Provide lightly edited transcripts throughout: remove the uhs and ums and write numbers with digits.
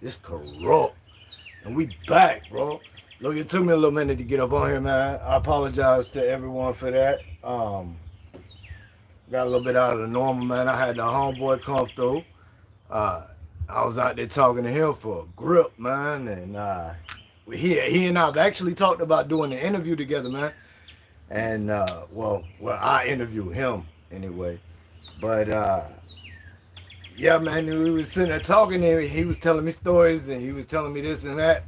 It's KRUP. And we back, bro. Look, it took me a little minute to get up on here, man. I apologize to everyone for that. Got a little bit out of the normal, man. I had the homeboy come through. Uh, I was out there talking to him for a grip, man. And he and I've actually talked about doing the interview together, man. And, well, I interviewed him anyway. But, yeah, man, we was sitting there talking and he was telling me stories and he was telling me this and that.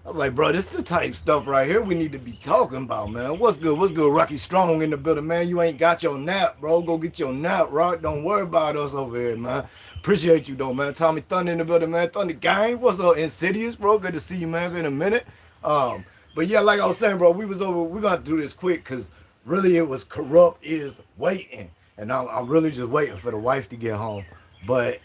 I was like, bro, this is the type stuff right here we need to be talking about, man. What's good? What's good? Rocky Strong in the building, man. You ain't got your nap, bro. Go get your nap, Rock. Don't worry about us over here, man. Appreciate you, though, man. Tommy Thunder in the building, man. Thunder Gang. What's up, Insidious, bro? Good to see you, man. Been a minute. But yeah, like I was saying, bro, we're going to do this quick because really it was KRUP is waiting. And I'm really just waiting for the wife to get home. But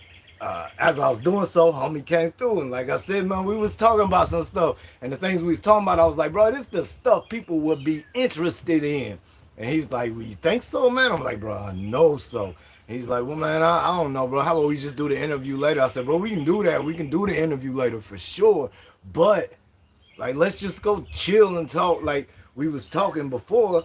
as I was doing so, homie came through, and like I said, man, we was talking about some stuff, and the things we was talking about, I was like, bro, this is the stuff people would be interested in. And he's like, well, you think so, man? I'm like, bro, I know so. And he's like, well, man, I don't know, bro. How about we just do the interview later? I said, bro, we can do that. We can do the interview later for sure. But like, let's just go chill and talk like we was talking before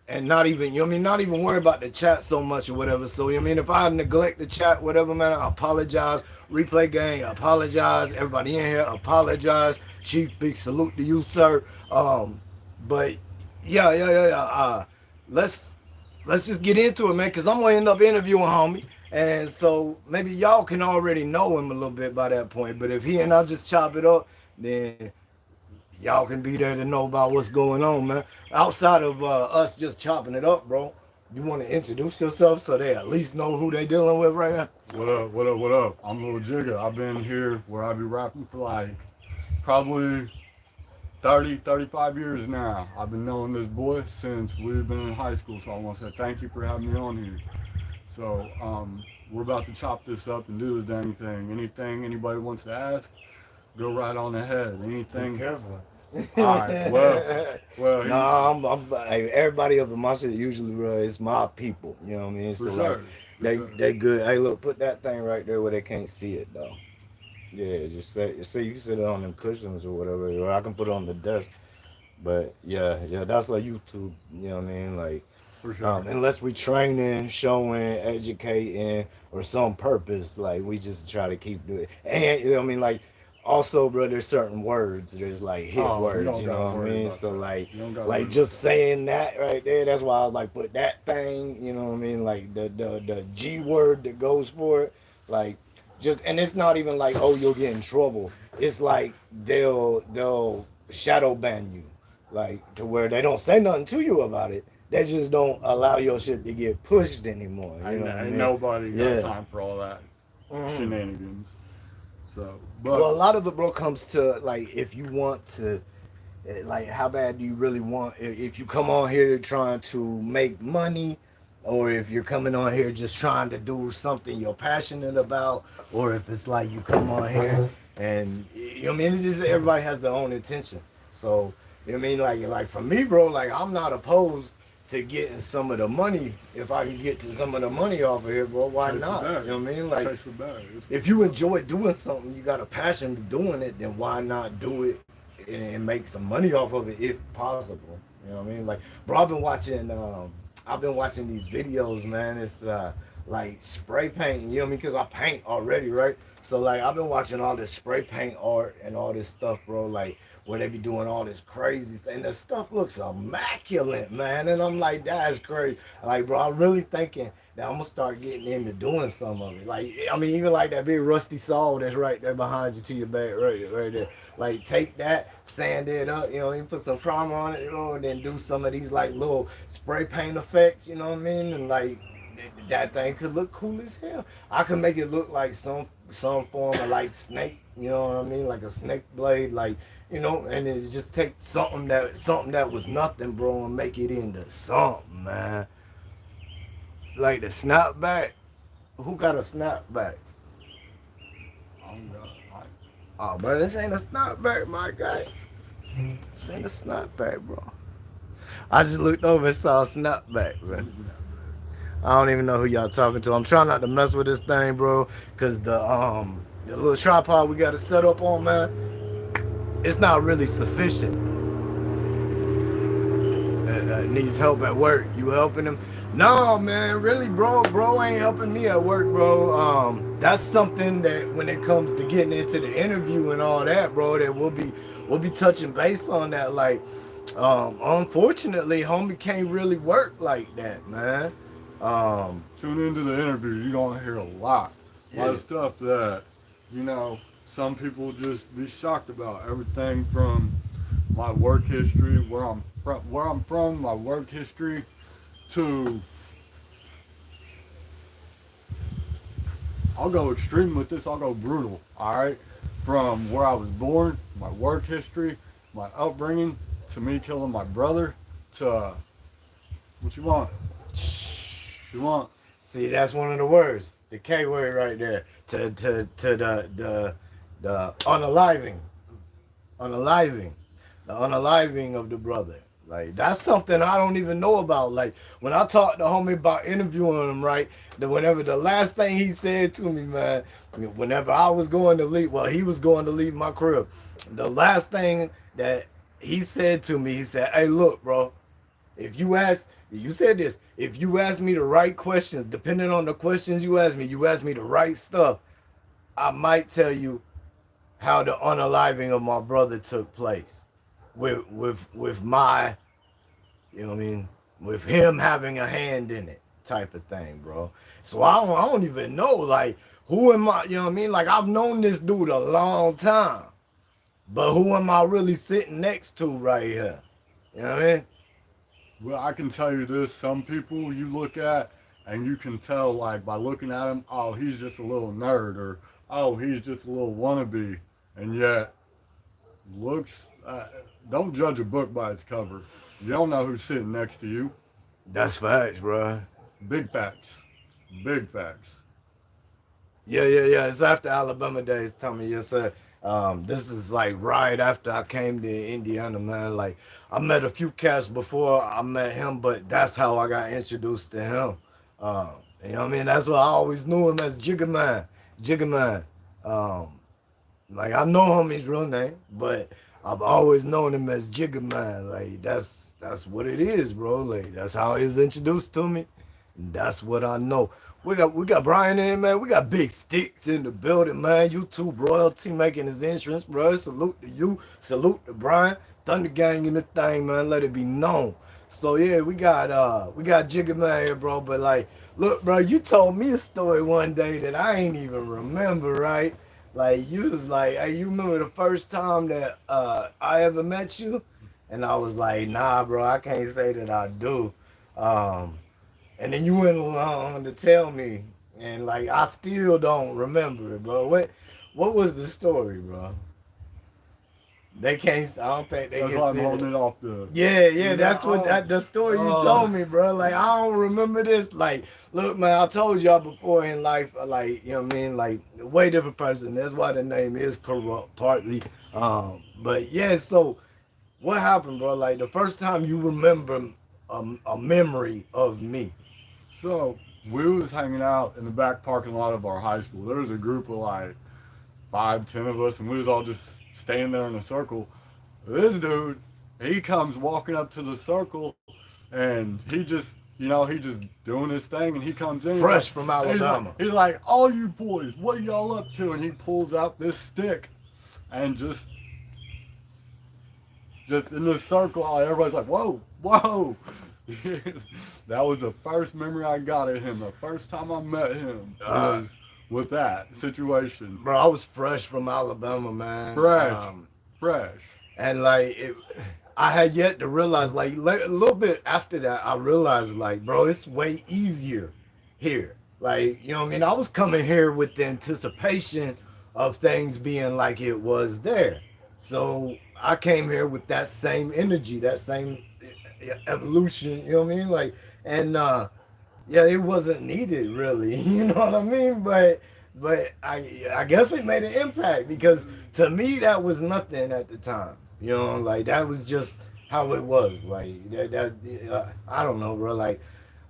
and not even, you know what I mean, not even worry about the chat so much or whatever. So, you know what I mean, if I neglect the chat, whatever, man, I apologize. Replay gang, I apologize. Everybody in here, apologize. Chief, big salute to you, sir. But yeah. Let's just get into it, man, because I'm gonna end up interviewing homie. And so maybe y'all can already know him a little bit by that point. But if he and I just chop it up, then y'all can be there to know about what's going on, man. Outside of us just chopping it up, bro, you want to introduce yourself so they at least know who they dealing with right now? What up? I'm Lil Jigga. I've been here where I be rapping for like probably 35 years now. I've been knowing this boy since we've been in high school, so I want to say thank you for having me on here. So, we're about to chop this up and do the dang thing. Anything anybody wants to ask, go right on ahead. Be Anything. careful. All right. Well. No, like, everybody up in my city usually, bro, it's my people. You know what I mean? So For like, sure. For they sure. they good. Hey, look, put that thing right there where they can't see it though. Yeah, just say you can sit it on them cushions or whatever, or I can put it on the desk. But yeah, that's like YouTube. You know what I mean? Like, For sure. unless we training, showing, educating, or some purpose, like we just try to keep doing. And you know what I mean? Like, also, bro, there's certain words. There's like hit Oh, you words. don't You know gotta what I worry mean? about So that. like, You don't gotta worry like about just that. saying that right there. That's why I was like, put that thing. You know what I mean? Like the G word that goes for it. Like, just and it's not even like, oh, you'll get in trouble. It's like they'll shadow ban you, like to where they don't say nothing to you about it. They just don't allow your shit to get pushed anymore. You know what I Ain't mean? nobody got Yeah. time for all that Mhm. shenanigans. So, Well, but a lot of it, bro, comes to like if you want to, like, how bad do you really want? If you come on here trying to make money, or if you're coming on here just trying to do something you're passionate about, or if it's like you come on here and you know what I mean. It's just everybody has their own intention. So you know what I mean. Like for me, bro, like I'm not opposed to getting some of the money if I can get to some of the money off of here, bro. Why chase the not? bag. You know what I mean? Like Chase the bag. It's for if you sure. enjoy doing something, you got a passion to doing it, then why not do it and make some money off of it if possible? You know what I mean? Like, bro, I've been watching these videos, man. It's like spray painting. You know what I mean? Because I paint already, right? So like, I've been watching all this spray paint art and all this stuff, bro. Like, where they be doing all this crazy stuff, and the stuff looks immaculate, man. And I'm like, that's crazy. Like, bro, I'm really thinking that I'm gonna start getting into doing some of it. Like, I mean, even like that big rusty saw that's right there behind you to your back, right there. Like, take that, sand it up, you know, you put some primer on it, you know, and then do some of these like little spray paint effects, you know what I mean? And like that thing could look cool as hell. I could make it look like some form of like snake, you know what I mean? Like a snake blade, like, you know, and it just take something that was nothing, bro, and make it into something, man. Like the snapback. Who got a snapback? Oh God. Oh, bro, this ain't a snapback, my guy. This ain't a snapback, bro. I just looked over and saw a snapback, bro. I don't even know who y'all talking to. I'm trying not to mess with this thing, bro, cause the The little tripod we got to set up on, man, it's not really sufficient. Needs help at work. You helping him? No, man, really, bro ain't helping me at work, bro. That's something that when it comes to getting into the interview and all that, bro, that we'll be touching base on that. Like, unfortunately, homie can't really work like that, man. Tune into the interview. You're gonna hear a lot Yeah, of stuff that, you know, some people just be shocked about. Everything from my work history, where I'm from, my work history, to I'll go extreme with this. I'll go brutal. All right, from where I was born, my work history, my upbringing, to me killing my brother, to what you want. You want? see, that's one of the words, the K word right there. To the unaliving, the unaliving of the brother. Like that's something I don't even know about. Like when I talked to homie about interviewing him, right? Whenever the last thing he said to me, man, whenever I was going to leave, well, he was going to leave my crib. The last thing that he said to me, he said, "Hey, look, bro, if you ask, you said this, if you ask me the right questions, depending on the questions you ask me the right stuff, I might tell you how the unaliving of my brother took place with my, you know what I mean, with him having a hand in it type of thing, bro. So I don't even know, like, who am I, you know what I mean? Like, I've known this dude a long time, but who am I really sitting next to right here? You know what I mean? Well, I can tell you this: some people you look at and you can tell, like by looking at him, oh, he's just a little nerd, or oh, he's just a little wannabe, and yet looks. Don't judge a book by its cover. You don't know who's sitting next to you. That's facts, bro. Big facts. Big facts. Yeah. It's after Alabama days, Tommy. Yes, sir. This is like right after I came to Indiana, man. Like I met a few cats before I met him, but that's how I got introduced to him. Um, you know what I mean? That's why I always knew him as Jigga Man. Jigga Man. Um, like I know him his real name, but I've always known him as Jigga Man. Like that's what it is, bro. Like that's how he was introduced to me. And that's what I know. We got Brian in, man. We got Big Sticks in the building, man. YouTube royalty making his entrance, bro. Salute to you. Salute to Brian. Thunder Gang in this thing, man. Let it be known. So yeah, we got Jigga Man here, bro. But like, look, bro, you told me a story one day that I ain't even remember, right? Like you was like, hey, you remember the first time that I ever met you? And I was like, nah, bro, I can't say that I do. Um, and then you went along to tell me, and like I still don't remember it, bro. What was the story, bro? They can't. I don't think they That's can why I'm see it. holding it off the. Yeah. Yeah, That's what the story you told me, bro. Like I don't remember this. Like, look, man, I told y'all before in life, like you know what I mean, like a way different person. That's why the name is corrupt, partly. But yeah. So what happened, bro? Like the first time you remember a memory of me. So we was hanging out in the back parking lot of our high school. There was a group of like 5, 10 of us, and we was all just standing there in a circle. This dude, he comes walking up to the circle, and he just doing his thing, and he comes in. Fresh from Alabama. He's like, all you boys, what are y'all up to? And he pulls out this stick, and just in this circle, everybody's like, whoa, whoa. That was the first memory I got of him. The first time I met him was with that situation. Bro, I was fresh from Alabama, man. Fresh. And like I had yet to realize, like a little bit after that, I realized, like, bro, it's way easier here. Like, you know what I mean? I was coming here with the anticipation of things being like it was there. So I came here with that same energy, that same evolution, you know what I mean? Like, and yeah, it wasn't needed really, you know what I mean? But I guess it made an impact because to me that was nothing at the time. You know, like that was just how it was. Like I don't know, bro. Like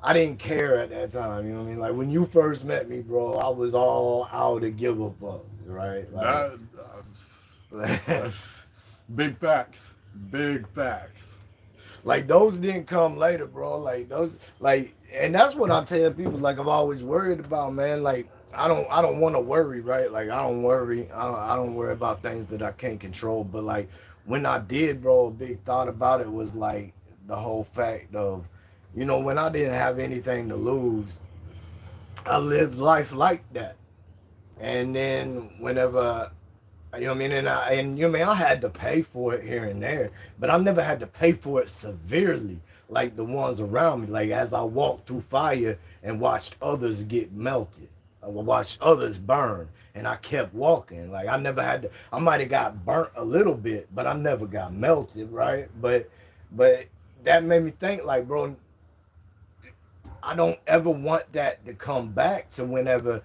I didn't care at that time. You know what I mean? Like when you first met me, bro, I was all out to give a fuck, right? Like, That that's big facts. Big facts. like those didn't come later, bro. Like those, like, and that's what I tell people. Like I'm always worried about, man. Like I don't want to worry, right? Like I don't worry. I don't worry about things that I can't control. But like when I did, bro, a big thought about it was like the whole fact of, you know, when I didn't have anything to lose, I lived life like that. And then whenever, you know what I mean, and you know what I mean, I had to pay for it here and there, but I never had to pay for it severely like the ones around me. Like as I walked through fire and watched others get melted, I watched others burn, and I kept walking. Like I never had to. I might have got burnt a little bit, but I never got melted, right? But that made me think, like, bro, I don't ever want that to come back to whenever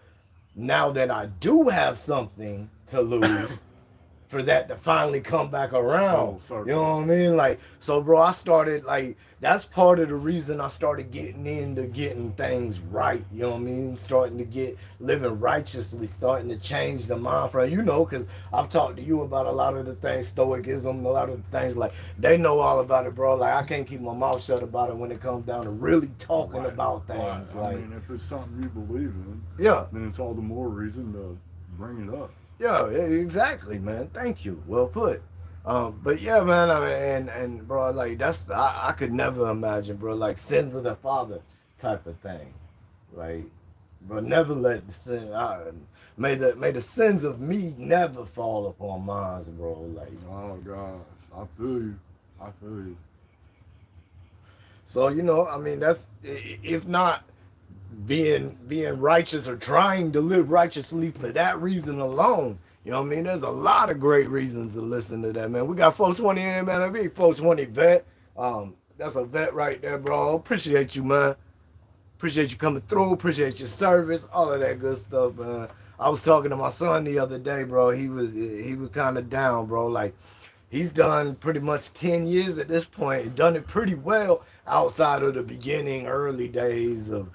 now that I do have something to lose, for that to finally come back around. You know what I mean? Like, so bro, I started like that's part of the reason I started getting into getting things right. You know what I mean? Starting to get living righteously, starting to change the mind frame. You know, because I've talked to you about a lot of the things, stoicism, a lot of the things like they know all about it, bro. Like I can't keep my mouth shut about it when it comes down to really talking about things. Right. Like, I mean, if it's something you believe in, yeah, then it's all the more reason to bring it up. yeah, exactly, man. Thank you. Well put. But yeah, man. I mean, and bro, like that's I could never imagine, bro, like sins of the father type of thing. Like, bro, never let the sin. May the sins of me never fall upon mine, bro. Like, Oh gosh, I feel you. I feel you. so you know, I mean, that's if not being righteous or trying to live righteously for that reason alone. You know what I mean? There's a lot of great reasons to listen to that, man. We got 420 in, man. I mean, 420 vet. That's a vet right there, bro. Appreciate you, man. Appreciate you coming through. Appreciate your service. All of that good stuff, man. I was talking to my son the other day, bro. He was kind of down, bro. Like he's done pretty much 10 years at this point, done it pretty well outside of the beginning, early days of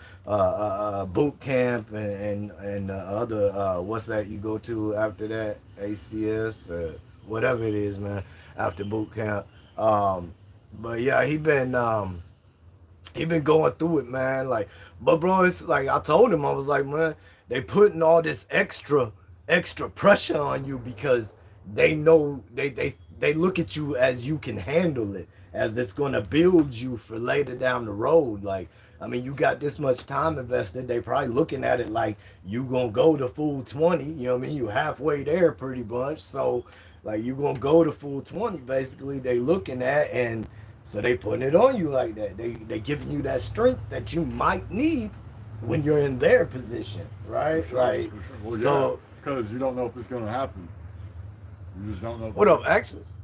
boot camp and other, what's that you go to after that, ACS, whatever it is, man, after boot camp. But yeah, he been going through it, man. Like, but bro, it's like I told him, I was like, man, they putting all this extra pressure on you because they know they look at you as you can handle it, as it's gonna build you for later down the road. Like, I mean, you got this much time invested. They probably looking at it like you gonna go to full 20. You know what I mean? You halfway there pretty much. So, like, you gonna go to full 20. Basically, they looking at, and so they putting it on you like that. They giving you that strength that you might need when you're in their position, right? For sure, Like, for sure. Well, so yeah, because you don't know if it's gonna happen. You just don't know. what up, actions?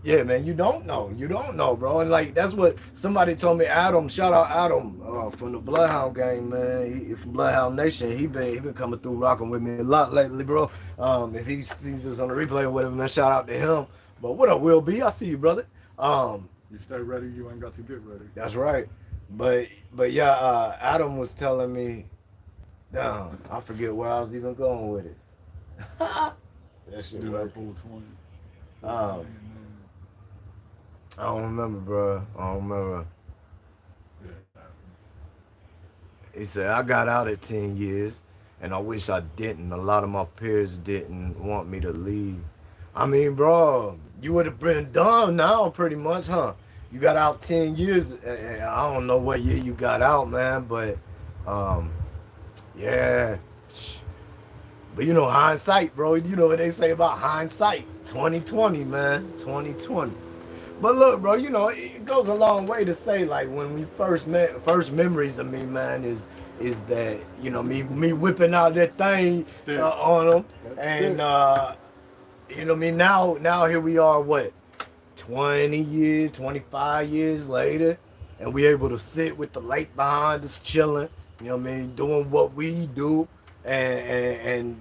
Yeah, man, you don't know. You don't know, bro. And like that's what somebody told me. Adam, shout out Adam from the Bloodhound gang, man. From Bloodhound Nation. He been coming through rocking with me a lot lately, bro. If he sees this on the replay or whatever, man, shout out to him. But what up, Will B? I see you, brother. You stay ready. You ain't got to get ready. That's right. But yeah, Adam was telling me, damn, I forget where I was even going with it. That shit Do right. that full 20. I don't remember, bro. I don't remember. Yeah. He said, I got out at 10 years, and I wish I didn't. A lot of my peers didn't want me to leave. I mean, bro, you would have been done now pretty much, huh? You got out 10 years. I don't know what year you got out, man, but yeah. But you know, hindsight, bro. You know what they say about hindsight. 2020, man. 2020. But look, bro, you know, it goes a long way to say, like, when we first met, first memories of me, man, is that, you know, me whipping out that thing on them. And, you know what I mean? Now here we are, what, 20 years, 25 years later, and we able to sit with the lake behind us, chilling, you know what I mean, doing what we do, and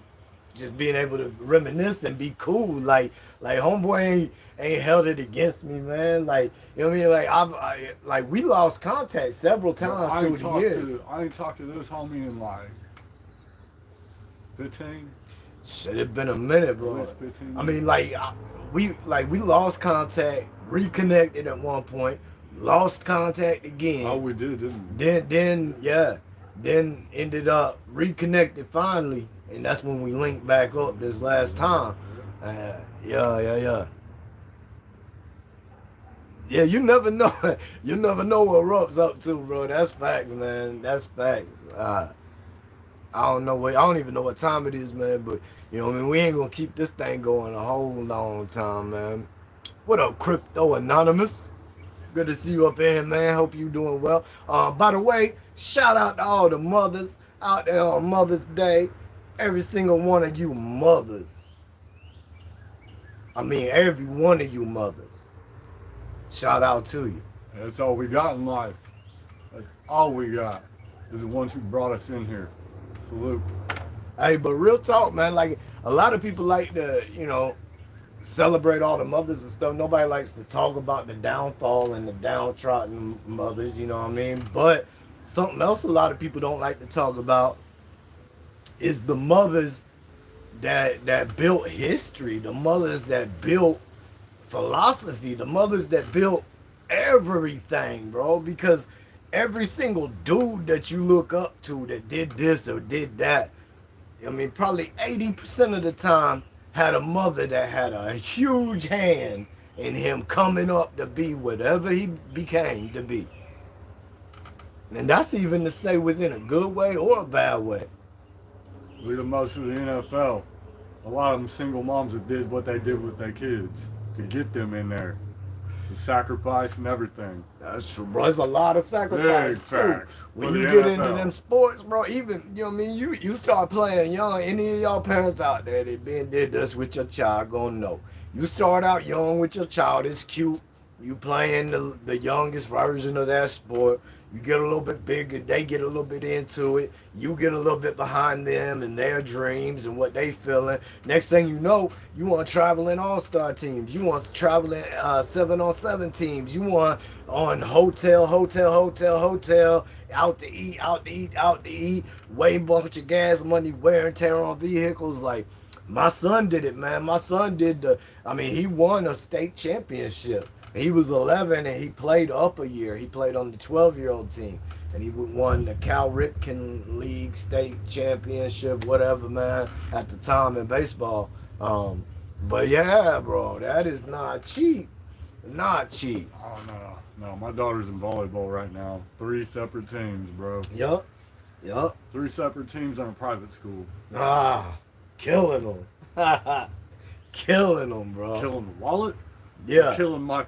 just being able to reminisce and be cool. Like homeboy ain't held it against me, man. Like, you know what I mean? Like like we lost contact several Bro, times through the years. I ain't talked to this homie in like 15, Should have been a minute, at bro. least 15 I years. mean, we lost contact, reconnected at one point, lost contact again. Oh, we did, didn't we? Then ended up reconnected finally, and that's when we linked back up this last time. Yeah. Yeah, you never know. You never know what Rup's up to, bro. That's facts, man. That's facts. I don't even know what time it is, man. But you know, what I mean, we ain't gonna keep this thing going a whole long time, man. What up, Crypto Anonymous? Good to see you up in here, man. Hope you doing well. By the way, shout out to all the mothers out there on Mother's Day. Every single one of you mothers. I mean, every one of you mothers. Shout out to you. That's all we got in life. That's all we got is the ones who brought us in here. Salute. Hey, but real talk, man. Like a lot of people like to, you know, celebrate all the mothers and stuff. Nobody likes to talk about the downfall and the downtrodden mothers, you know what I mean? But something else a lot of people don't like to talk about is the mothers that built history, the mothers that built philosophy, the mothers that built everything, bro. Because every single dude that you look up to that did this or did that, I mean, probably 80% of the time had a mother that had a huge hand in him coming up to be whatever he became to be. And that's even to say within a good way or a bad way. Look at most of the NFL. A lot of them single moms that did what they did with their kids to get them in there. The sacrifice and everything. That's true, bro. There's a lot of sacrifice Big too. facts When for you the get NFL. into them sports, bro, even you know what I mean, you start playing young. Any of y'all parents out there that been did this with your child gonna know. You start out young with your child, it's cute. You playing the youngest version of that sport. You get a little bit bigger, they get a little bit into it. You get a little bit behind them and their dreams and what they feeling. Next thing you know, you want to travel in all-star teams. You want to travel in 7-on-7 teams. You want on hotel, out to eat, way bunch of gas money, wear and tear on vehicles. Like, my son did it, man. My son did he won a state championship. He was 11 and he played up a year. He played on the 12-year-old team. And he won the Cal Ripken League state championship, whatever, man, at the time in baseball. But yeah, bro, that is not cheap. Not cheap. Oh, no. My daughter's in volleyball right now. 3 separate teams, bro. Yup. 3 separate teams on a private school. Killing them. Killing them, bro. Killing the wallet. Yeah. Killing my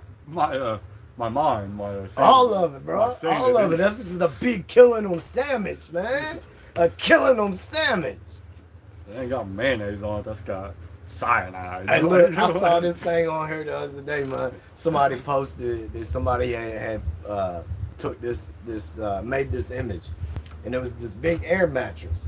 mind. All of it, bro. All of it. That's just a big killing them sandwich, man. A killing them sandwich. It ain't got mayonnaise on it. That's got cyanide. Hey, look, I saw this thing on here the other day, man. Somebody posted that somebody had took this made this image, and it was this big air mattress,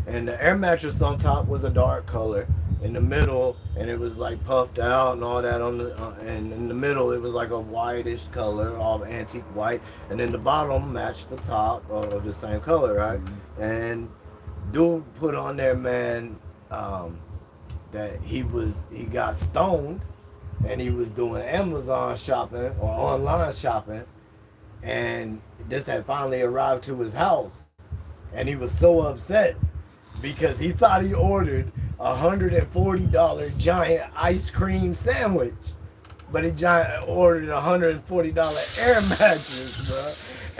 and the air mattress on top was a dark color. In the middle, and it was like puffed out and all that on the and in the middle it was like a whitish color, all antique white, and then the bottom matched the top of the same color, right? And dude put on there, man, that he got stoned and he was doing Amazon shopping or online shopping, and this had finally arrived to his house, and he was so upset because he thought he ordered $140 giant ice cream sandwich, but he ordered $140 air mattress, bro.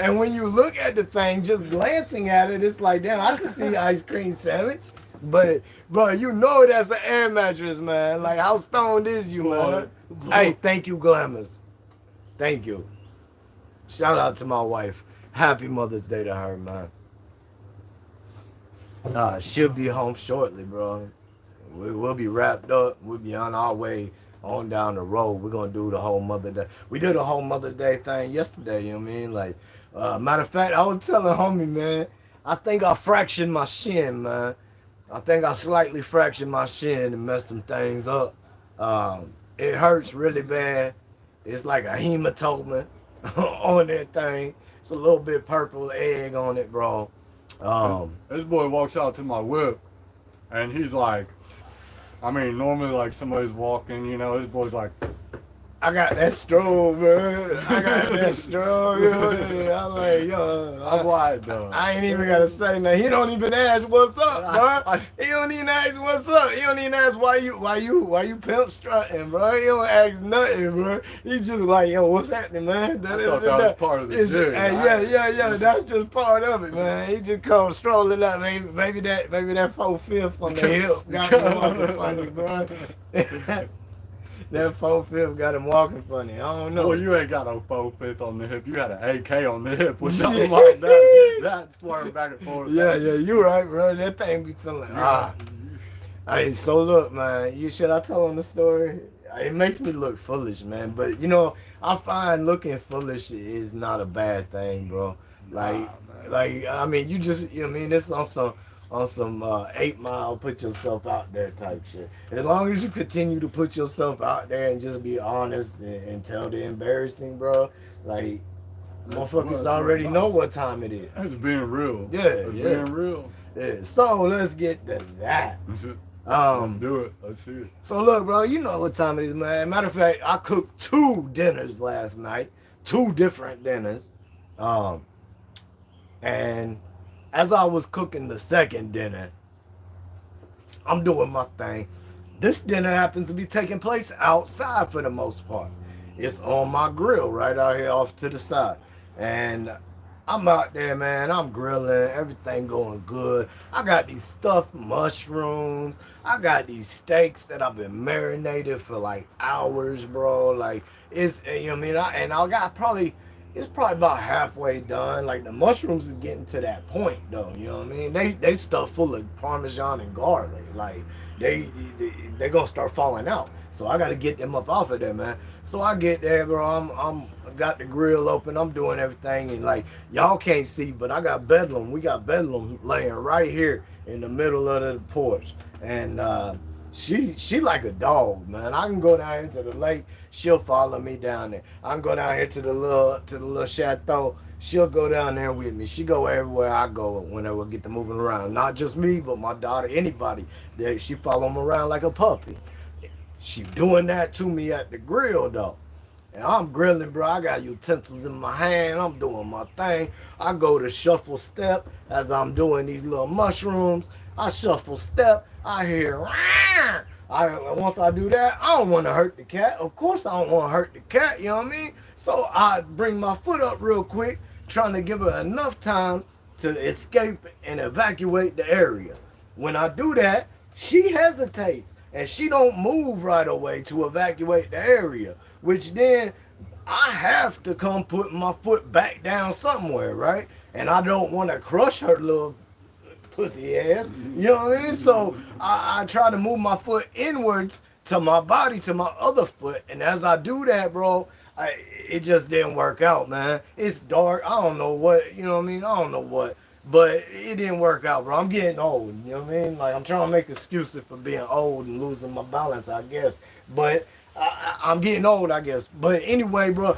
And when you look at the thing, just glancing at it, it's like, damn, I can see ice cream sandwich, but bro, you know that's an air mattress, man. Like, how stoned is you, man? Hey, thank you, Glamours. Thank you. Shout out to my wife. Happy Mother's Day to her, man. She'll be home shortly, bro. We'll be wrapped up. We'll be on our way on down the road. We're gonna do the whole Mother Day. We did a whole Mother Day thing yesterday, you know what I mean? Like, matter of fact, I was telling homie, man, I think I fractured my shin, man. I think I slightly fractured my shin and messed some things up. It hurts really bad. It's like a hematoma on that thing. It's a little bit purple egg on it, bro. Um, This boy walks out to my whip, and he's like, I mean, normally like somebody's walking, you know, this boy's like, I got that stroll, bro. I got that stroll. I'm like, yo, I'm like, duh. I ain't even gotta say nothing. He don't even ask what's up, bro. He don't even ask what's up. He don't even ask why you pimp strutting, bro. He don't ask nothing, bro. He just like, yo, what's happening, man? I thought that was part of the jig. Yeah. That's just part of it, man. He just come strolling up, maybe that 4/5 on the hip got him walking funny, bro. That 4/5 got him walking funny. I don't know. Well, you ain't got no 4/5 on the hip. You had an AK on the hip or something like that. That swerved back and forth. Yeah, you right, bro. That thing be feeling Hey, so look, man. Should I tell him the story? It makes me look foolish, man. But you know, I find looking foolish is not a bad thing, bro. Like I mean, you know what I mean, this on some 8 Mile put yourself out there type shit. As long as you continue to put yourself out there and just be honest and tell the embarrassing, bro, like motherfuckers already know what time it is. That's being real. That's being real. Yeah. So let's get to that. Let's do it. Let's see it. So look, bro, you know what time it is, man. Matter of fact, I cooked 2 dinners last night, 2 different dinners, and as I was cooking the second dinner, I'm doing my thing. This dinner happens to be taking place outside for the most part. It's on my grill right out here off to the side. And I'm out there, man. I'm grilling. Everything going good. I got these stuffed mushrooms. I got these steaks that I've been marinated for like hours, bro. Like, it's, you know what I mean? I got it's probably about halfway done. Like the mushrooms is getting to that point though, you know what I mean? They stuff full of Parmesan and garlic. Like they gonna start falling out. So I gotta get them up off of there, man. So I get there, bro. I'm got the grill open. I'm doing everything, and like y'all can't see, but I got Bedlam. We got Bedlam laying right here in the middle of the porch, and she like a dog, man. I can go down here to the lake, she'll follow me down there. I can go down here to the little chateau, she'll go down there with me. She go everywhere I go whenever we get to moving around. Not just me, but my daughter, anybody. That she follow me around like a puppy. She doing that to me at the grill though. And I'm grilling, bro. I got utensils in my hand. I'm doing my thing. I go to shuffle step as I'm doing these little mushrooms. I shuffle step. I hear, once I do that, I don't want to hurt the cat. Of course I don't want to hurt the cat, you know what I mean? So I bring my foot up real quick, trying to give her enough time to escape and evacuate the area. When I do that, she hesitates and she don't move right away to evacuate the area, which then I have to come put my foot back down somewhere, right? And I don't want to crush her little pussy ass, you know what I mean? So I try to move my foot inwards to my body, to my other foot, and as I do that, bro, it just didn't work out, man. It's dark. I don't know what, you know what I mean? I don't know what. But it didn't work out, bro. I'm getting old, you know what I mean? Like, I'm trying to make excuses for being old and losing my balance, I guess. But I'm getting old, I guess. But anyway, bro,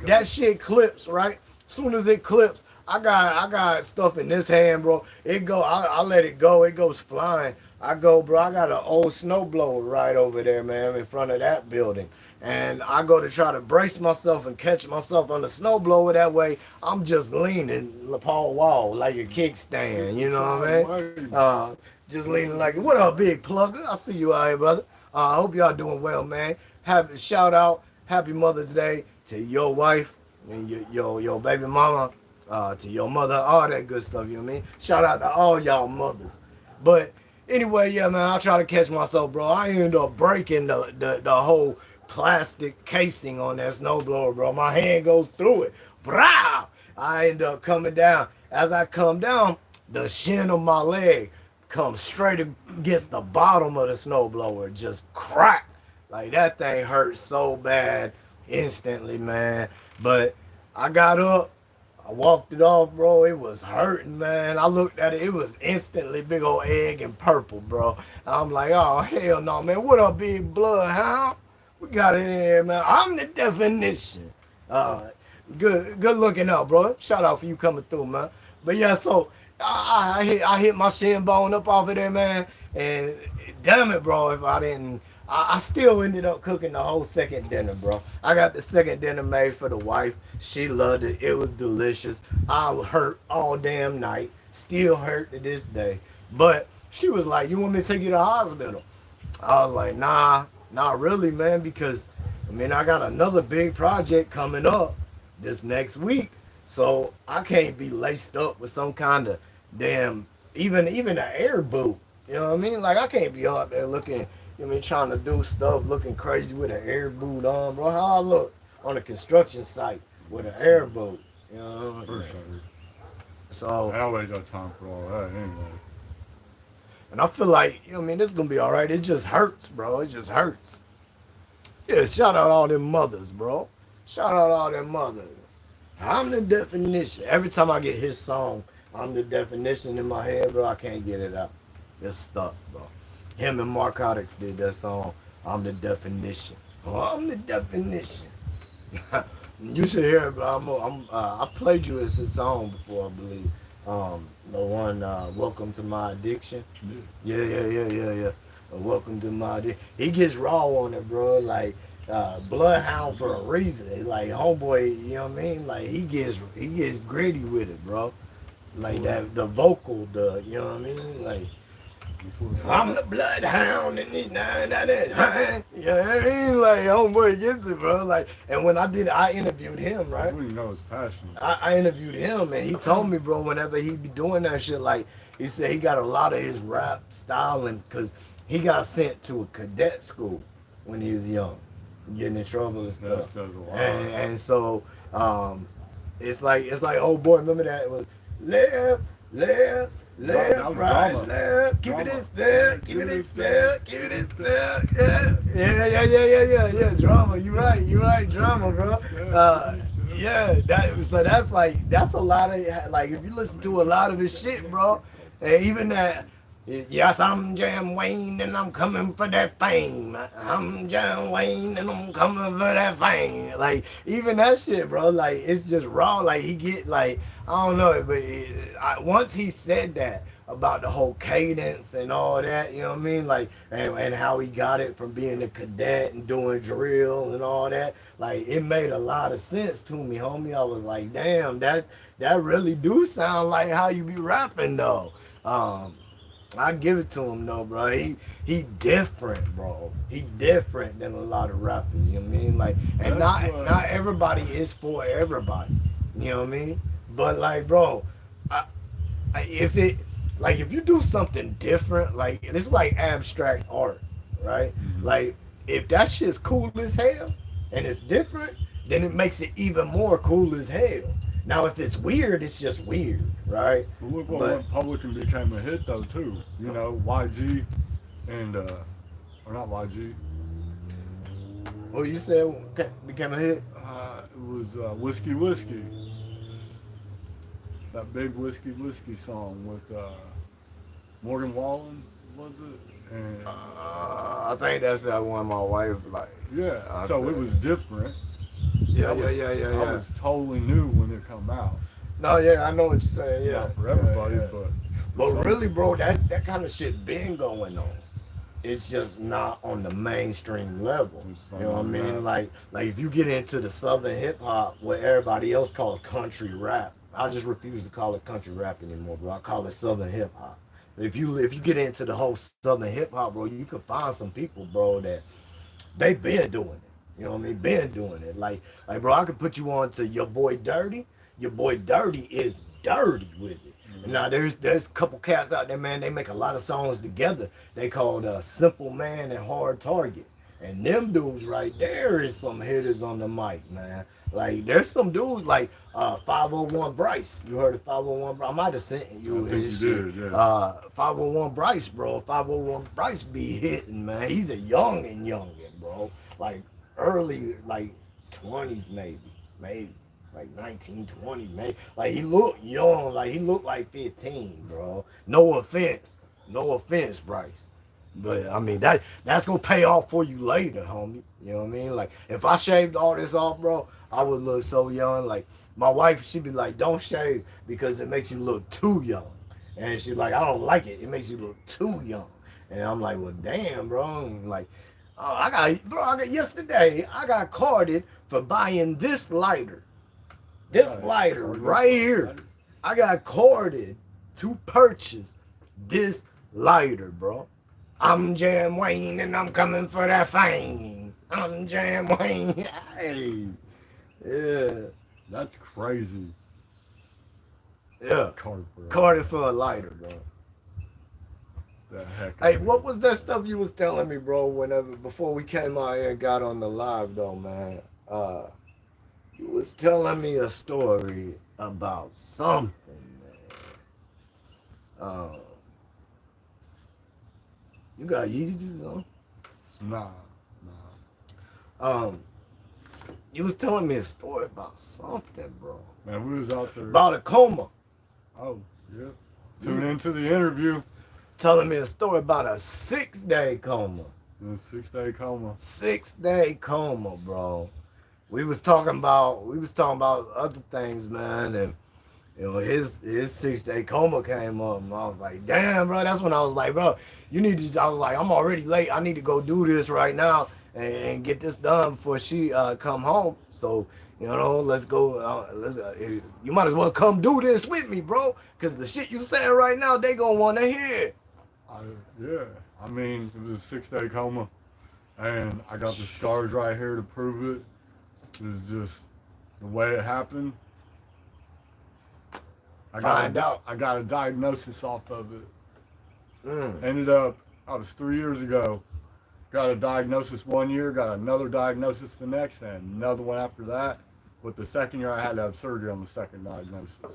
that shit clips, right? As soon as it clips, I got stuff in this hand, bro. I let it go. It goes flying. I go, bro, I got an old snowblower right over there, man, in front of that building. And I go to try to brace myself and catch myself on the snowblower. That way, I'm just leaning Paul Wall like a kickstand. You know what I mean? Just leaning like, what up, big plugger? I see you out here, brother. I hope y'all doing well, man. Shout out, happy Mother's Day to your wife and your baby mama, to your mother, all that good stuff. You know what I mean? Shout out to all y'all mothers. But anyway, yeah, man, I try to catch myself, bro. I end up breaking the whole plastic casing on that snowblower, bro. My hand goes through it. Brow! I end up coming down. As I come down, the shin of my leg comes straight against the bottom of the snowblower. Just crack. Like, that thing hurt so bad instantly, man. But I got up. I walked it off, bro. It was hurting, man. I looked at it. It was instantly big old egg and purple, bro. I'm like, oh, hell no, man. What up, big bloodhound? We got it in here, man. I'm the definition. Uh, good looking out, bro. Shout out for you coming through, man. But yeah, so I hit my shin bone up off of there, man. And damn it, bro, if I didn't, I still ended up cooking the whole second dinner, bro. I got the second dinner made for the wife. She loved it. It was delicious. I was hurt all damn night. Still hurt to this day. But she was like, "You want me to take you to the hospital?" I was like, "Nah, not really, man, because I mean, I got another big project coming up this next week. So I can't be laced up with some kind of damn, even an air boot. You know what I mean? Like, I can't be out there looking, you know what I mean, trying to do stuff looking crazy with an air boot on, bro. How I look on a construction site with an air boot, you know? For sure. So I always got time for all that anyway. and I feel like, you know what I mean, this is gonna be all right. It just hurts, bro. It just hurts. Yeah, shout out all them mothers, bro. Shout out all them mothers. I'm the definition. Every time I get his song, I'm the definition in my head, bro. I can't get it out. It's stuck, bro. Him and Narcotics did that song. I'm the definition. Oh, I'm the definition. You should hear it, bro. I played you as his song before, I believe. The one, Welcome to My Addiction. Yeah. Welcome to My Addiction. He gets raw on it, bro. Like, Bloodhound for a reason. Like, homeboy, you know what I mean? Like, he gets gritty with it, bro. Like that, the vocal, you know what I mean? Like, I'm the bloodhound and this, that. Yeah, like, homeboy gets it, bro. Like, and when I interviewed him, right? You know his passion. I interviewed him, and he told me, bro, whenever he be doing that shit, like, he said he got a lot of his rap styling because he got sent to a cadet school when he was young, getting in trouble and stuff. That says a lot. And so, it's like, oh boy, remember that? It was left, right, left, keep it in step, keep it in step, keep it in step. Yeah. Drama, you right, drama, bro. Yeah, that's a lot of, like, if you listen to a lot of his shit, bro, and even that. Yes, I'm Jam Wayne and I'm coming for that fame. I'm Jam Wayne and I'm coming for that fame. Like, even that shit, bro, like, it's just raw. Like, he get, like, I don't know, but once he said that about the whole cadence and all that, you know what I mean? Like, and how he got it from being a cadet and doing drill and all that, like, it made a lot of sense to me, homie. I was like, damn, that really do sound like how you be rapping, though. I give it to him though, bro. He different, bro. He different than a lot of rappers. You know what I mean? Like, and not everybody is for everybody. You know what I mean? But like, bro, if you do something different, like, it's like abstract art, right? Mm-hmm. Like, if that shit's cool as hell and it's different, then it makes it even more cool as hell. Now, if it's weird, it's just weird, right? Well, look what went public and became a hit, though, too. You know, YG and, or not YG. Oh, you said became a hit? It was Whiskey. That big Whiskey song with Morgan Wallen, was it? And I think that's that one my wife like. Yeah, so it was different. Yeah. I was totally new when it come out. No, yeah, I know what you're saying. Yeah, not for everybody, but really, bro, that kind of shit been going on. It's just not on the mainstream level. You know what I mean? Like if you get into the southern hip hop, what everybody else calls country rap, I just refuse to call it country rap anymore, bro. I call it southern hip hop. If you get into the whole southern hip hop, bro, you can find some people, bro, that they been doing it. You know what I mean? Been doing it. Like, bro, I could put you on to Your Boy Dirty. Your Boy Dirty is dirty with it. Mm-hmm. Now, there's a couple cats out there, man. They make a lot of songs together. They called Simple Man and Hard Target. And them dudes right there is some hitters on the mic, man. Like, there's some dudes like 501 Bryce. You heard of 501 Bryce? I might have sent you his shit. Did, yeah. 501 Bryce, bro. 501 Bryce be hitting, man. He's a youngin', bro. Like, early, like 20s maybe. like 19, 20, man. Like he looked young, like he looked like 15, bro. No offense, Bryce. But I mean that's gonna pay off for you later, homie. You know what I mean? Like if I shaved all this off, bro, I would look so young. Like my wife, she'd be like, "Don't shave because it makes you look too young." And she's like, "I don't like it. It makes you look too young." And I'm like, "Well, damn, bro." And like, I got yesterday. I got carded for buying this lighter. This lighter right here. I got carded to purchase this lighter, bro. I'm Jam Wayne and I'm coming for that fame. I'm Jam Wayne. Hey. Yeah. That's crazy. Yeah. Card Carded for a lighter, bro. The heck. Hey, what was that stuff you was telling me, bro, whenever before we came out here and got on the live though, man? You was telling me a story about something, man. You got Yeezys on? Nah. You was telling me a story about something, bro. Man, we was out there. About a coma. Oh, yeah. Tune into the interview. Telling me a story about a 6-day coma. A 6-day coma. 6-day coma, bro. We was talking about other things, man, and you know his 6-day coma came up, and I was like, damn, bro. That's when I was like, bro, you need to. I was like, I'm already late. I need to go do this right now and get this done before she come home. So you know, let's go. You might as well come do this with me, bro, because the shit you saying right now, they gonna want to hear. Yeah. I mean, it was a 6-day coma, and I got the scars right here to prove it. It was just the way it happened. I got a diagnosis off of it. Ended up, I was 3 years ago. Got a diagnosis 1 year, got another diagnosis the next, and another one after that. But the second year, I had to have surgery on the second diagnosis. At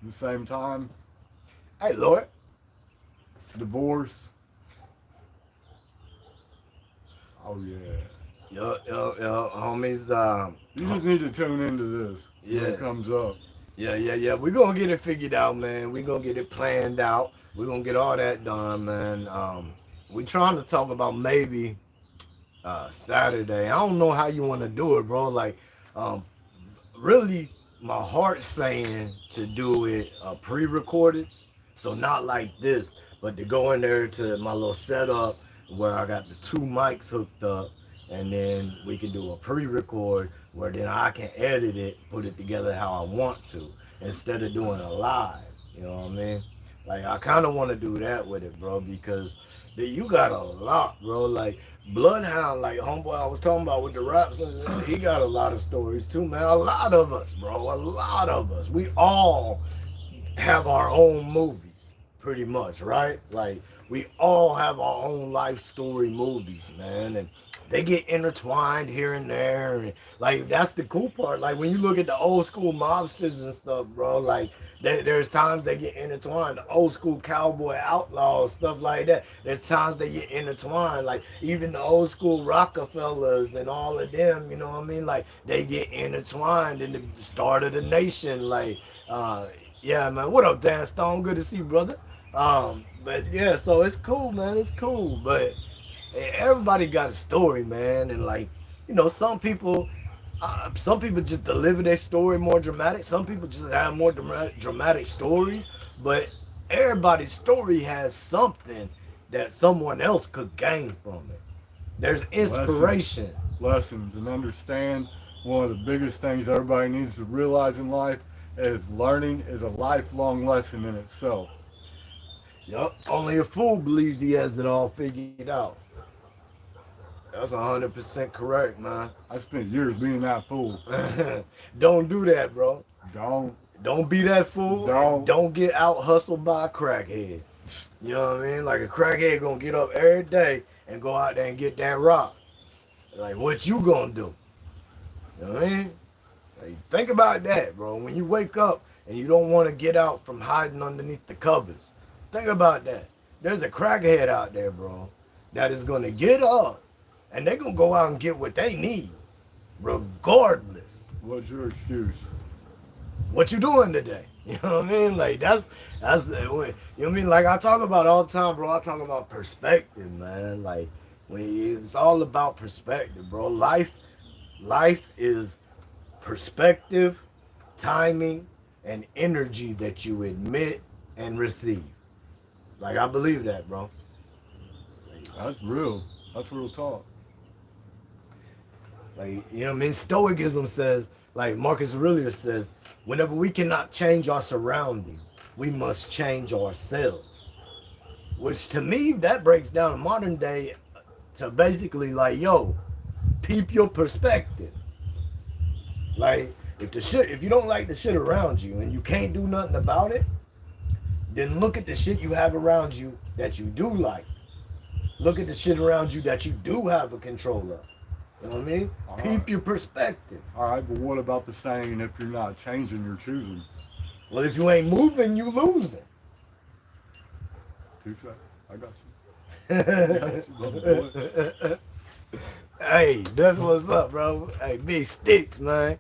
the same time, Hey, Lord. divorce. Oh yeah. Yo, homies. You just need to tune into this when it comes up. Yeah. We're gonna get it figured out, man. We're gonna get it planned out. We're gonna get all that done, man. We trying to talk about maybe Saturday. I don't know how you want to do it, bro. Like, really, my heart's saying to do it pre-recorded, so not like this, but to go in there to my little setup where I got the 2 mics hooked up, and then we can do a pre-record where then I can edit it, put it together how I want to, instead of doing a live. You know what I mean? Like, I kind of want to do that with it, bro, because you got a lot, bro. Like, Bloodhound, like homeboy I was talking about with the raps, he got a lot of stories too, man. A lot of us, bro. A lot of us. We all have our own movies, pretty much, right? Like, we all have our own life story movies, man, and they get intertwined here and there, and like that's the cool part. Like when you look at the old school mobsters and stuff, bro, like there's times they get intertwined. The old school cowboy outlaws, stuff like that. There's times they get intertwined. Like even the old school Rockefellers and all of them, you know what I mean? Like they get intertwined in the start of the nation. Like, yeah, man. What up, Dan Stone? Good to see you, brother. But yeah, so it's cool, man. It's cool, but everybody got a story, man, and like, you know, some people just deliver their story more dramatic. Some people just have more dramatic stories, but everybody's story has something that someone else could gain from it. There's inspiration. Lessons, and understand one of the biggest things everybody needs to realize in life is learning is a lifelong lesson in itself. Yup. Only a fool believes he has it all figured out. That's 100% correct, man. I spent years being that fool. Don't do that, bro. Don't be that fool. Don't get out hustled by a crackhead. You know what I mean? Like a crackhead gonna get up every day and go out there and get that rock. Like, what you gonna do? You know what I mean? Like, think about that, bro. When you wake up and you don't want to get out from hiding underneath the covers, think about that. There's a crackhead out there, bro, that is gonna get up and they're gonna go out and get what they need, regardless. What's your excuse? What you doing today? You know what I mean? Like that's you know what I mean? Like I talk about all the time, bro. I talk about perspective, man. Like when it's all about perspective, bro. Life is perspective, timing, and energy that you admit and receive. Like I believe that, bro. Like, That's real. That's real talk. like you know what I mean? Stoicism says, like Marcus Aurelius says, whenever we cannot change our surroundings, we must change ourselves. Which to me, that breaks down modern day to basically like, yo, peep your perspective. Like if you don't like the shit around you and you can't do nothing about it, then look at the shit you have around you that you do like. Look at the shit around you that you do have a control of. You know what I mean? All Peep right. your perspective. All right, but what about the saying, if you're not changing, you're choosing? Well, if you ain't moving, you losing. Touche. I got you. I got you, my boy. Hey, that's what's up, bro. Hey, big sticks, man.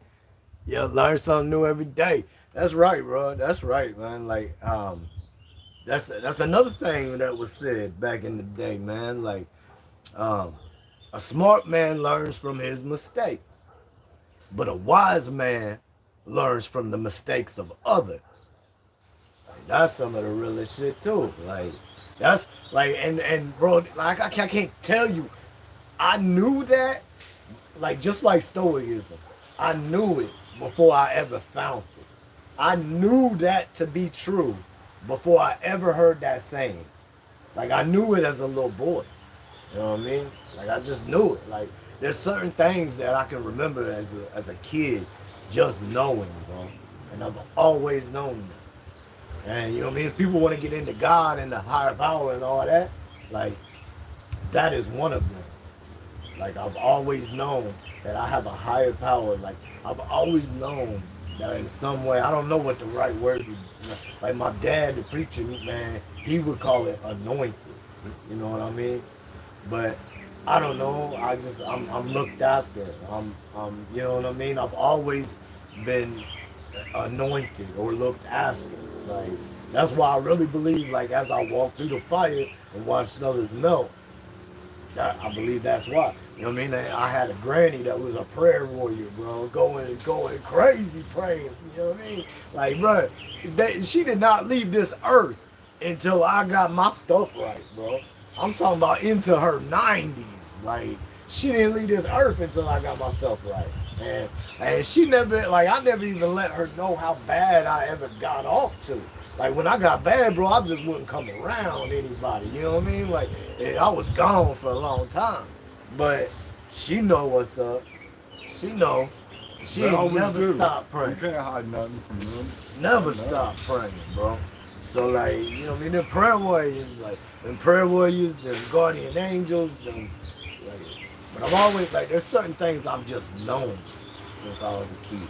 You learn something new every day. That's right, bro. That's right, man. Like, that's another thing that was said back in the day, man. Like, um, a smart man learns from his mistakes, but a wise man learns from the mistakes of others. Like, that's some of the realest shit too. Like, that's like, and bro, like I can't tell you. I knew that, like just like Stoicism, I knew it before I ever found it. I knew that to be true before I ever heard that saying. Like I knew it as a little boy. You know what I mean? Like I just knew it. Like there's certain things that I can remember as a kid just knowing, bro. And I've always known that. And you know what I mean? If people want to get into God and the higher power and all that, like that is one of them. Like I've always known that I have a higher power. Like I've always known that in some way, I don't know what the right word is. Like my dad, the preacher, man, he would call it anointed. You know what I mean? But I don't know. I'm looked after. You know what I mean? I've always been anointed or looked after. Like that's why I really believe. Like as I walk through the fire and watch others melt, I believe that's why. You know what I mean? I had a granny that was a prayer warrior, bro, going crazy praying. You know what I mean? Like, bro, she did not leave this earth until I got my stuff right, bro. I'm talking about into her 90s. Like, she didn't leave this earth until I got my stuff right. And she never, like, I never even let her know how bad I ever got off to. Like when I got bad, bro, I just wouldn't come around anybody. You know what I mean? Like I was gone for a long time, but she know what's up. She know. She They ain't always never do. stopped You praying. can't hide nothing from them. Never No. stopped praying, bro. So like you know what I mean? The prayer warriors, like them prayer warriors, them guardian angels, them. Like, but I've always like there's certain things I've just known since I was a kid.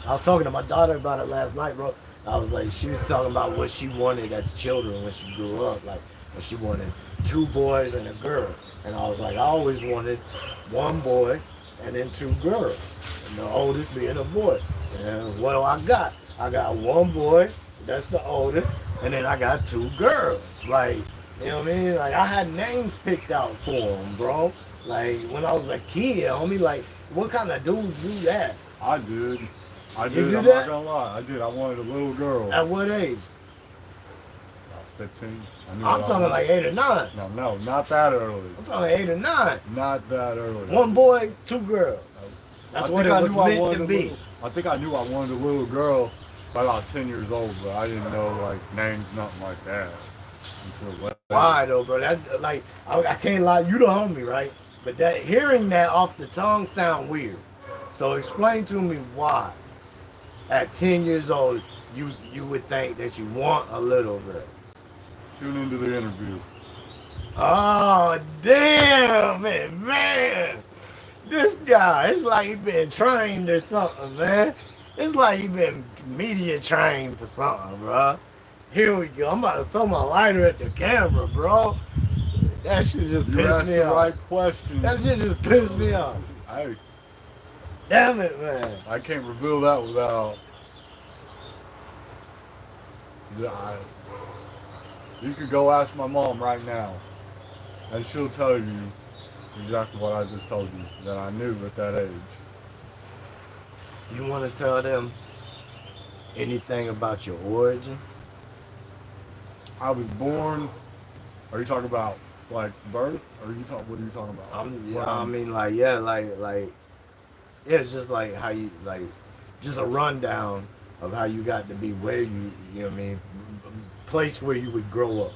I was talking to my daughter about it last night, bro. I was like, she was talking about what she wanted as children when she grew up. Like, when she wanted two boys and a girl. And I was like, I always wanted one boy and then two girls. And the oldest being a boy. And what do I got? I got one boy, that's the oldest, and then I got two girls. Like, you know what I mean? Like, I had names picked out for them, bro. Like, when I was a kid, homie, like, what kind of dudes do that? I did. I You did. do I'm that? not gonna lie. I did. I wanted a little girl. At what age? About 15. I knew I'm what I talking wanted. like 8 or 9. No, not that early. I'm talking 8 or 9. Not that early. One boy, two girls. That's what it was meant to be. I think I knew I wanted a little girl by about 10 years old, but I didn't know like names, nothing like that. Until later. Why though, bro? That like I can't lie. You the homie, right? But that hearing that off the tongue sound weird. So explain to me why, at 10 years old, you would think that you want a little girl. Tune into the interview. Oh damn it, man! This guy, it's like he been trained or something, man. It's like he been media trained for something, bro. Here we go. I'm about to throw my lighter at the camera, bro. That shit just You pissed asked me the off. right questions. That shit just pissed me off. Hey, Damn it, man. I can't reveal that without. I, you could go ask my mom right now, and she'll tell you exactly what I just told you that I knew at that age. Do you want to tell them anything about your origins? I was born. Are you talking about like birth? Or are you talk? What are you talking about? Yeah, I mean, like, yeah, yeah, it's just like how you, like, just a rundown of how you got to be where you know what I mean, place where you would grow up.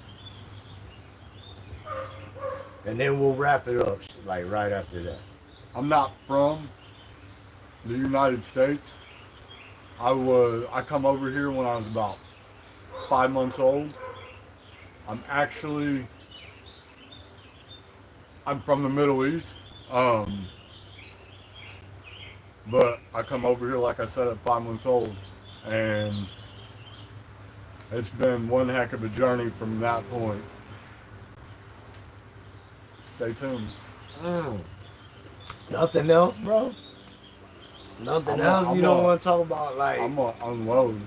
And then we'll wrap it up, like, right after that. I'm not from the United States. I come over here when I was about 5 months old. I'm actually I'm from the Middle East. But I come over here like I said at 5 months old, and it's been one heck of a journey from that point. Stay tuned. Mm. Nothing else, bro? Nothing else you don't want to talk about, like... I'm gonna unload.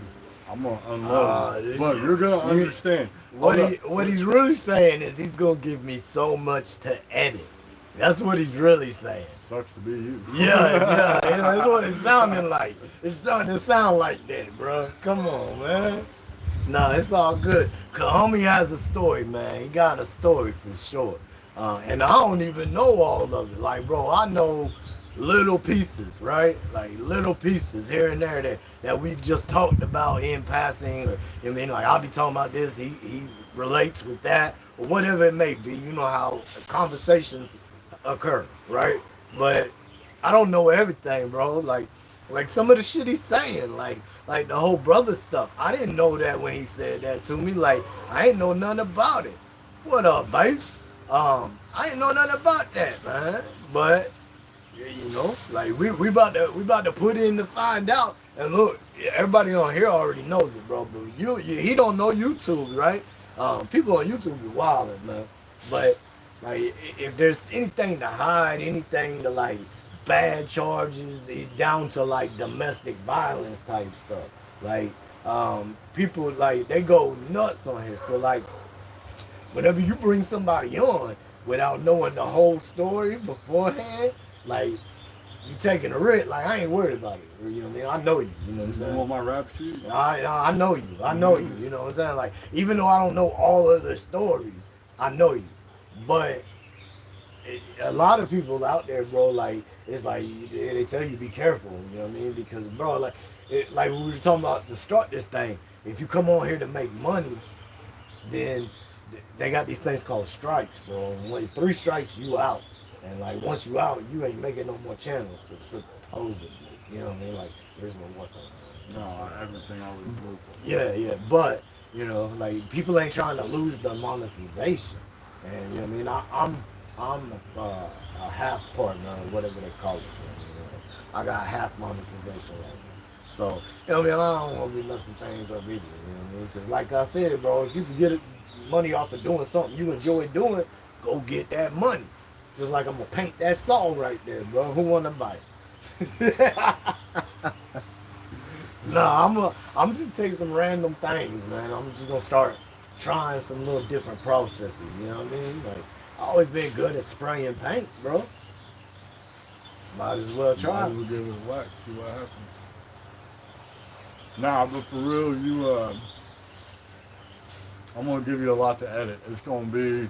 But you're gonna understand. What he's really saying is he's gonna give me so much to edit. That's what he's really saying. Sucks to be you. Yeah, that's what it's sounding like. It's starting to sound like that, bro. Come on, man. Nah, it's all good. Cause homie has a story, man. He got a story for sure. And I don't even know all of it. Like, bro, I know little pieces, right? Like little pieces here and there that we've just talked about in passing. Or, I mean, like I'll be talking about this, he relates with that, or whatever it may be. You know how conversations occur, right? But I don't know everything, bro. Like some of the shit he's saying, like the whole brother stuff. I didn't know that when he said that to me. Like I ain't know nothing about it. What up, babes? I ain't know nothing about that, man. But you know, like we about to put in to find out. And look, everybody on here already knows it, bro. But he don't know YouTube, right? People on YouTube be wilding, man. But like, if there's anything to hide, anything to like bad charges, down to like domestic violence type stuff. Like, people like they go nuts on here. So like, whenever you bring somebody on without knowing the whole story beforehand, like you taking a risk. Like I ain't worried about it. You know what I mean? I know you. You know what I'm saying? You want my rap sheet? I know you. I know you. You know what I'm saying? Like even though I don't know all of the stories, I know you. But a lot of people out there, bro, like it's like they tell you be careful. You know what I mean? Because bro, like we were talking about to start this thing. If you come on here to make money, then they got these things called strikes, bro. And 3 strikes, you out. And like once you out, you ain't making no more channels, supposedly. You know what I mean? Like there's no work on it. No, everything I was looking. Yeah. But you know, like people ain't trying to lose the monetization. And you know what I mean? I'm a half partner, or whatever they call it. You know? I got half monetization right now. So, you know what I mean? I don't want to be messing things up either. You know what I mean? Because like I said, bro, if you can get money off of doing something you enjoy doing, go get that money. Just like I'm gonna paint that song right there, bro. Who wanna buy it? Nah, I'm just taking some random things, man. I'm just gonna start trying some little different processes. You know what I mean? Like I always been good at spraying paint, bro. Might as well try. We'll give it a whack, see what happens. Nah, but for real, I'm gonna give you a lot to edit. It's gonna be.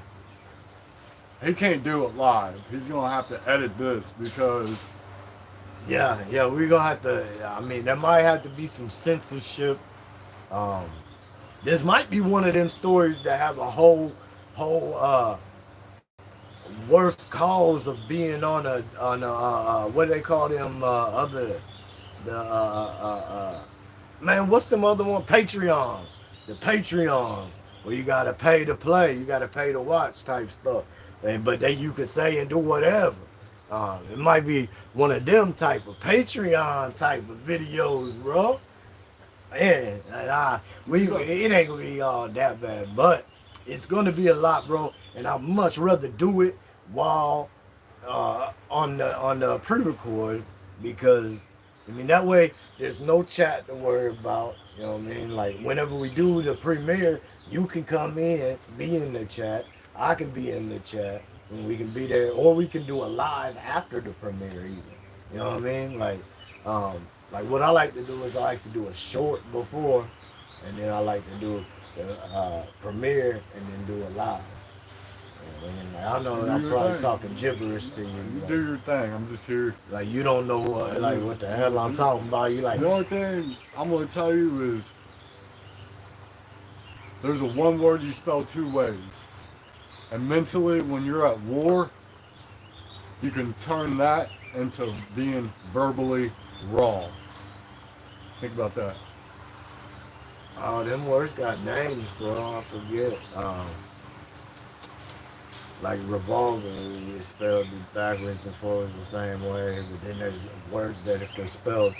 He can't do it live. He's gonna have to edit this because. Yeah, we're gonna have to. I mean, there might have to be some censorship. This might be one of them stories that have a whole worth cause of being on a what do they call them man, what's some other one? Patreons. The Patreons where you gotta pay to play, you gotta pay to watch type stuff. But you could say and do whatever. It might be one of them type of Patreon type of videos, bro. Yeah, it ain't gonna be all that bad, but it's gonna be a lot, bro. and I'd much rather do it while on the pre-record, because I mean that way there's no chat to worry about. You know what I mean? Like whenever we do the premiere, you can come in, be in the chat. I can be in the chat, and we can be there, or we can do a live after the premiere even. You know what I mean? Like what I like to do is I like to do a short before, and then I like to do the premiere and then do a live. And I know Do I'm your probably thing. talking gibberish to you. You Like, do your thing. I'm just here. like you don't know what the hell I'm talking about. You like, The only thing I'm gonna tell you is there's a one word you spell two ways. And mentally, when you're at war, you can turn that into being verbally raw. Think about that. oh, them words got names, bro. I forget. Like revolver is spelled backwards and forwards the same way, but then there's words that if they're spelled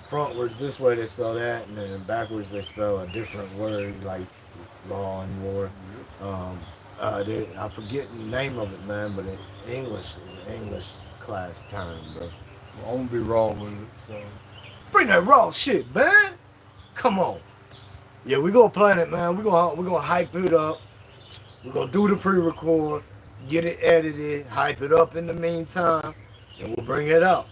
frontwards this way, they spell that, and then backwards they spell a different word, like law and war. Um, I forget the name of it, man, but it's English. It's an English class term, bro. Well, I'm gonna be raw with it. So Bring that raw shit, man. Come on. Yeah, we gonna plan it, man. We gonna hype it up. We're gonna do the pre-record, get it edited, hype it up in the meantime, and we'll bring it up.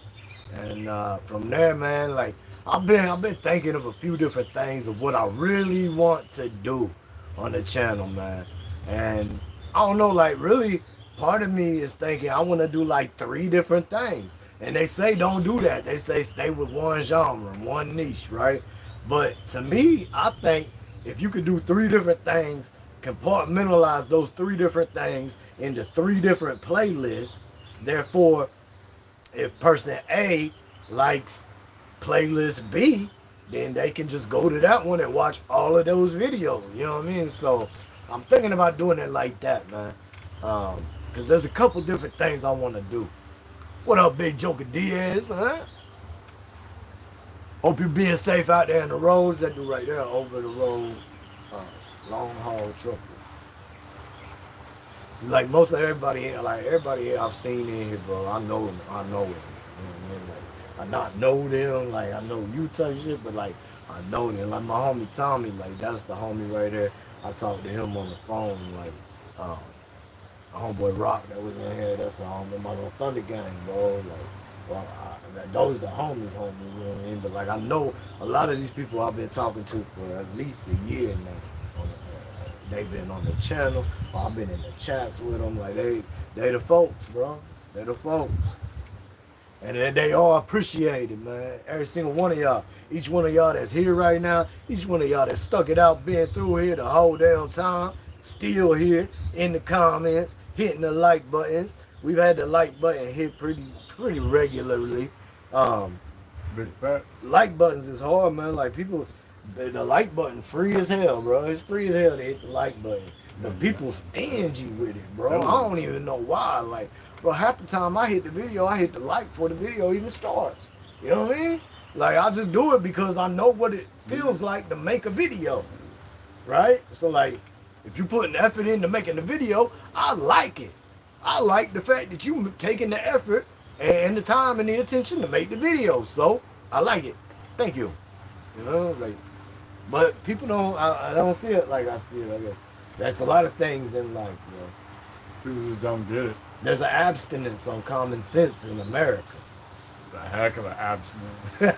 And from there, man, like I've been thinking of a few different things of what I really want to do on the channel, man. And I don't know, like really, part of me is thinking I want to do like 3 different things. And they say don't do that. They say stay with one genre, one niche, right? But to me, I think if you could do 3 different things, compartmentalize those 3 different things into 3 different playlists, therefore if person A likes playlist B, then they can just go to that one and watch all of those videos. You know what I mean? So I'm thinking about doing it like that, man. Because there's a couple different things I want to do. What up, Big Joker Diaz, man? Hope you're being safe out there in the roads. That dude right there, over the road, long haul trucker. So like most of everybody here, like everybody here I've seen in here, bro, I know them. I know them. You know what I mean? Like, I not know them, like I know you type shit, but like I know them. Like my homie Tommy, like that's the homie right there. I talked to him on the phone, like um, homeboy Rock that was in here. That's a homie, my little Thunder gang, bro. Like, well, those the homies, you know what I mean? But like I know a lot of these people I've been talking to for at least a year now. They've been on the channel. I've been in the chats with them. Like they the folks, bro. They the folks. And they all appreciate it, man. Every single one of y'all. Each one of y'all that's here right now. Each one of y'all that stuck it out, been through here the whole damn time. Still here in the comments, hitting the like buttons. We've had the like button hit pretty regularly. big fat. Like buttons is hard, man. Like people, the like button free as hell, bro. It's free as hell to hit the like button. But people stingy with it, bro. I don't even know why. Like, bro, half the time I hit the video, I hit the like before the video even starts. You know what I mean? Like, I just do it because I know what it feels like to make a video, right? So, like, if you put an effort into making the video, I like it. I like the fact that you taking the effort and the time and the attention to make the video. So, I like it. Thank you. You know, like, but people don't, I don't see it like I see it, I guess. That's a lot of things in life, bro. People just don't get it. There's an abstinence on common sense in America. The heck of an abstinence.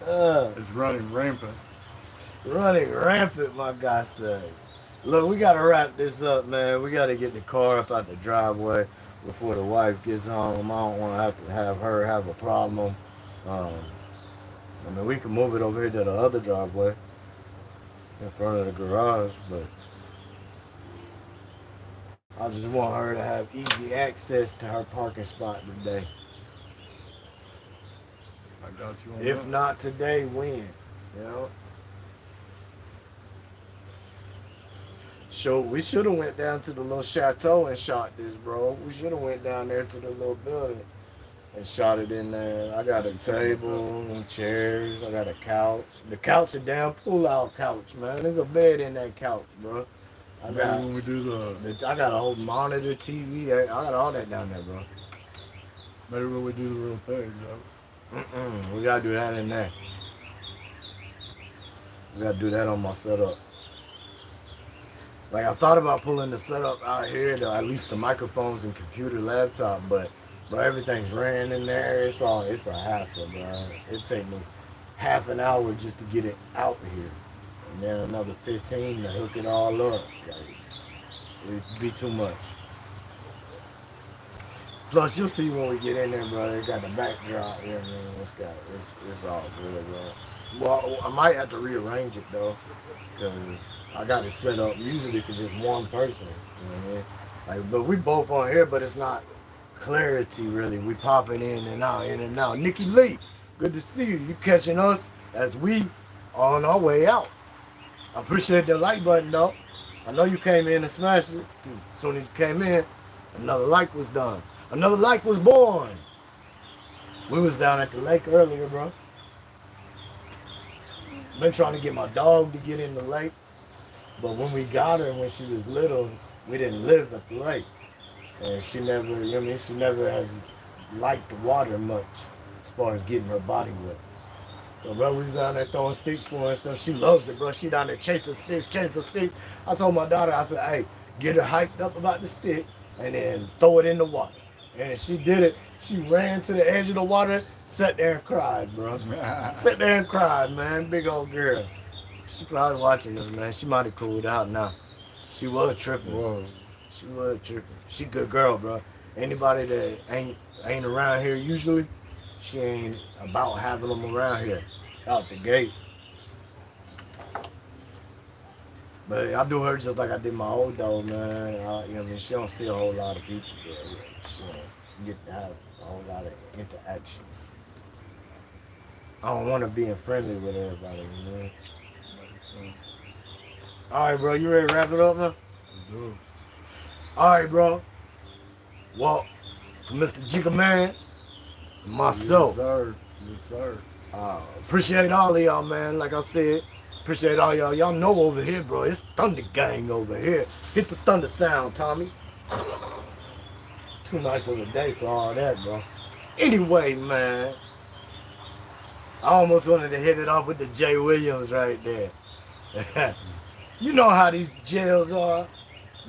It's running rampant. Running rampant, my guy says. Look, we got to wrap this up, man. We got to get the car up out the driveway before the wife gets home. I don't want to have her have a problem. I mean, we can move it over here to the other driveway in front of the garage, but I just want her to have easy access to her parking spot today. I got you on If that. not today, when? You know? So we should have went down to the little chateau and shot this, bro. We should have went down there to the little building and shot it in there. I got a table and chairs. I got a couch. The couch a damn pull-out couch, man. There's a bed in that couch, bro. I Maybe got when we do I got a whole monitor, TV. I got all that down there, bro. maybe when we do the real thing, We gotta do that in there. We gotta do that on my setup. Like I thought about pulling the setup out here, to at least the microphones and computer, laptop, but everything's ran in there. It's a hassle, bro. It take me half an hour just to get it out here, and then another 15 to hook it all up. Like, it'd be too much. Plus, you'll see when we get in there, bro. It got the backdrop. You know what I mean? It's all good, bro. Well, I might have to rearrange it though, because I got it set up usually for just one person. You know what I mean? Like, but we both on here, but it's not clarity really. We popping in and out, in and out. Nikki Lee, good to see you. You catching us as we are on our way out. I appreciate the like button though. I know you came in and smashed it. As soon as you came in, another like was done. Another like was born. We was down at the lake earlier, bro. Been trying to get my dog to get in the lake, but when we got her when she was little, we didn't live at the lake, and she never, you know what I mean, she never has liked the water much as far as getting her body wet. So bro, we was down there throwing sticks for her and stuff. She loves it, bro. She down there chasing sticks. I told my daughter, I said, hey, get her hyped up about the stick and then throw it in the water. And she did it. She ran to the edge of the water, sat there and cried, bro. Sat there and cried, man. Big old girl. She probably watching us, man. She might have cooled out now. She was tripping. Whoa. She was tripping. She good girl, bro. Anybody that ain't around here usually, she ain't about having them around here out the gate. But I do her just like I did my old dog, man. You know what I mean? She don't see a whole lot of people, bro. She don't get to have a whole lot of interactions. I don't want to be friendly with everybody, you know? All right, bro. You ready to wrap it up, man? Do. All right, bro. Well, for Mr. Jigga Man, and myself. Yes, sir. Yes, sir. Appreciate all of y'all, man. Like I said, appreciate all y'all. Y'all know over here, bro. It's Thunder Gang over here. Hit the thunder sound, Tommy. Too nice of a day for all that, bro. Anyway, man. I almost wanted to hit it off with the Jay Williams right there. You know how these jails are.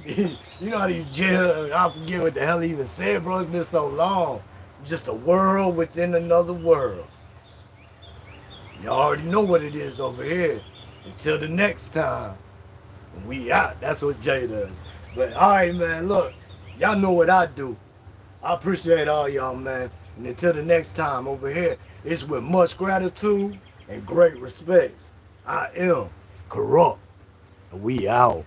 You know how these jails, I forget what the hell he even said, bro. It's been so long. Just a world within another world. You already know what it is over here. Until the next time. We out. That's what Jay does. But all right, man, look. Y'all know what I do. I appreciate all y'all, man. And until the next time over here, it's with much gratitude and great respects. I am KRUP. And we out.